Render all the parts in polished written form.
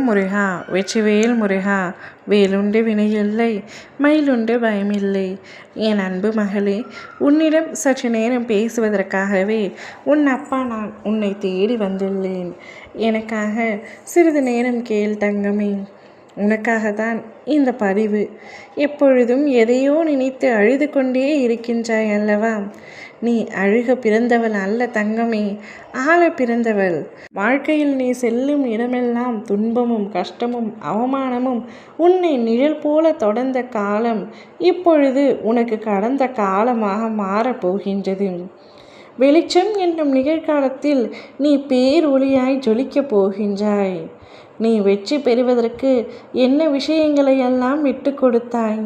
ஓம் முருகா வெற்றிவேல் முருகா. வேலுண்டு வினையில்லை, மயிலுண்டு பயமில்லை. என் அன்பு மகளே, உன்னிடம் சற்று நேரம் பேசுவதற்காகவே உன் அப்பா நான் உன்னை தேடி வந்துள்ளேன். எனக்காக சிறிது நேரம் கேள் தங்கமே. உனக்காகத்தான் இந்த பதிவு. எப்பொழுதும் எதையோ நினைத்து அழுது கொண்டே இருக்கின்றாய் அல்லவா? நீ அழுக பிறந்தவள் அல்ல தங்கமே, ஆள பிறந்தவள். வாழ்க்கையில் நீ செல்லும் இடமெல்லாம் துன்பமும் கஷ்டமும் அவமானமும் உன்னை நிழல் போல தொடர்ந்த காலம் இப்பொழுது உனக்கு கடந்த காலமாக மாறப்போகின்றது. வெளிச்சம் என்னும் நிகழ்காலத்தில் நீ பேரொளியாய் ஜொலிக்கப் போகின்றாய். நீ வெற்றி பெறுவதற்கு என்ன விஷயங்களை எல்லாம் விட்டு கொடுத்தாய்?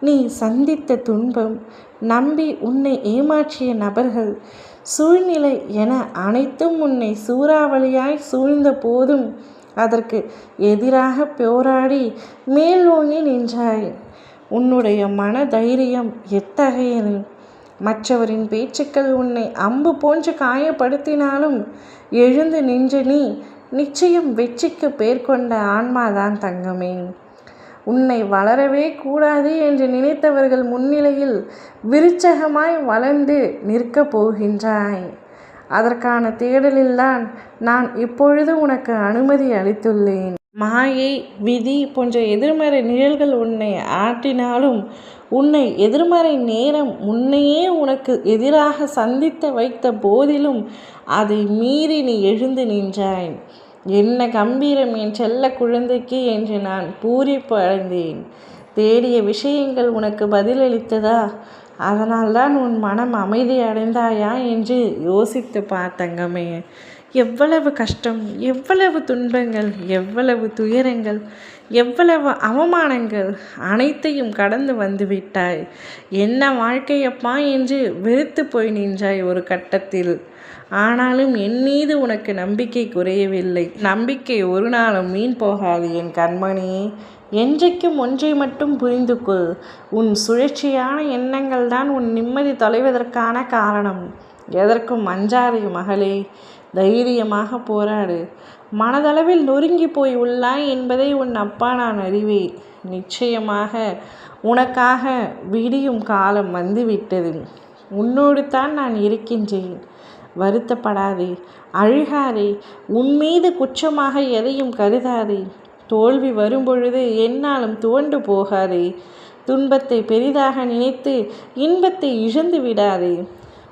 நீ சந்தித்த துன்பம், நம்பி உன்னை ஏமாற்றிய நபர்கள், சூழ்நிலை என அனைத்தும் உன்னை சூறாவளியாய் சூழ்ந்த போதும் அதற்கு எதிராக போராடி மேல் ஓங்கி நின்றாய். உன்னுடைய மன தைரியம் எத்தகையது? மற்றவரின் பேச்சுக்கள் உன்னை அம்பு போன்று காயப்படுத்தினாலும் எழுந்து நின்ற நீ நிச்சயம் வெற்றிக்கு பேர் கொண்ட ஆன்மாதான் தங்கமே. உன்னை வளரவே கூடாது என்று நினைத்தவர்கள் முன்னிலையில் விருச்சகமாய் வளர்ந்து நிற்கப் போகின்றாய். அதற்கான தேடலில்தான் நான் இப்பொழுது உனக்கு அனுமதி அளித்துள்ளேன். மாயை, விதி போன்ற எதிர்மறை நிழல்கள் உன்னை ஆற்றினாலும், உன்னை எதிர்மறை நேரம் முன்னையே உனக்கு எதிராக சந்தித்து வைத்த போதிலும் அதை மீறி நீ எழுந்து நின்றாய். என்ன கம்பீரம் என் செல்ல குழந்தைக்கு என்று நான் பூரிப்பு அடைந்தேன். தேடிய விஷயங்கள் உனக்கு பதிலளித்ததா? அதனால்தான் உன் மனம் அமைதி அடைந்தாயா என்று யோசித்து பார்த்தங்கமே. எவ்வளவு கஷ்டம், எவ்வளவு துன்பங்கள், எவ்வளவு துயரங்கள், எவ்வளவு அவமானங்கள் அனைத்தையும் கடந்து வந்து விட்டாய். என்ன வாழ்க்கையப்பா என்று வெறுத்து போய் நின்றாய் ஒரு கட்டத்தில். ஆனாலும் என் மீது உனக்கு நம்பிக்கை குறையவில்லை. நம்பிக்கை ஒரு நாளும் வீண் போகாது என் கண்மணி. என்றைக்கும் ஒன்றை மட்டும் புரிந்து கொள். உன் சுழற்சியான எண்ணங்கள் தான் உன் நிம்மதி தொலைவதற்கான காரணம். எதற்கும் அஞ்சாதே மகளே. தைரியமாக போராடு. மனதளவில் நொறுங்கி போய் உள்ளாய் என்பதை உன் அப்பா நான் அறிவேன். நிச்சயமாக உனக்காக விடியும் காலம் வந்துவிட்டது. உன்னோடு தான் நான் இருக்கின்றேன். வருத்தப்படாதே, அழுகாதே, உன் மீது குற்றமாக எதையும் கருதாதே. தோல்வி வரும்பொழுது என்னாலும் துவண்டு போகாதே. துன்பத்தை பெரிதாக நினைத்து இன்பத்தை இழந்து விடாதே.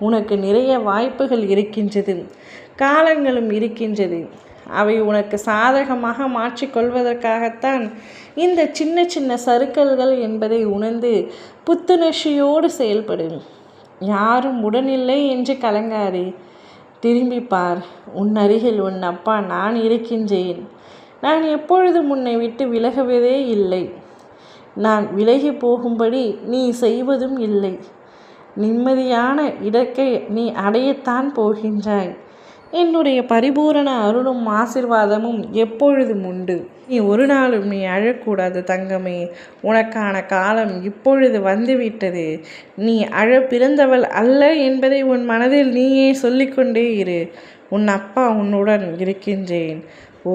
உனக்கு நிறைய வாய்ப்புகள் இருக்கின்றது, காலங்களும் இருக்கின்றது. அவை உனக்கு சாதகமாக மாற்றிக்கொள்வதற்காகத்தான் இந்த சின்ன சின்ன சறுக்கல்கள் என்பதை உணர்ந்து புத்துணர்ச்சியோடு செயல்படும். யாரும் உடனில்லை என்று கலங்காதே. திரும்பிப்பார். உன் அருகில் உன் அப்பா நான் இருக்கின்றேன். நான் எப்பொழுதும் உன்னை விட்டு விலகுவதே இல்லை. நான் விலகி போகும்படி நீ செய்வதும் இல்லை. நிம்மதியான இடத்தை நீ அடையத்தான் போகின்றாய். என்னுடைய பரிபூரண அருளும் ஆசிர்வாதமும் எப்பொழுதும் உண்டு. நீ ஒரு நாளும் நீ அழக்கூடாது தங்கமே. உனக்கான காலம் இப்பொழுது வந்துவிட்டது. நீ அழ பிறந்தவள் அல்ல என்பதை உன் மனதில் நீயே சொல்லிக்கொண்டே இரு. உன் அப்பா உன்னுடன் இருக்கின்றேன்.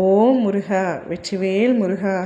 ஓம் முருகா வெற்றிவேல் முருகா.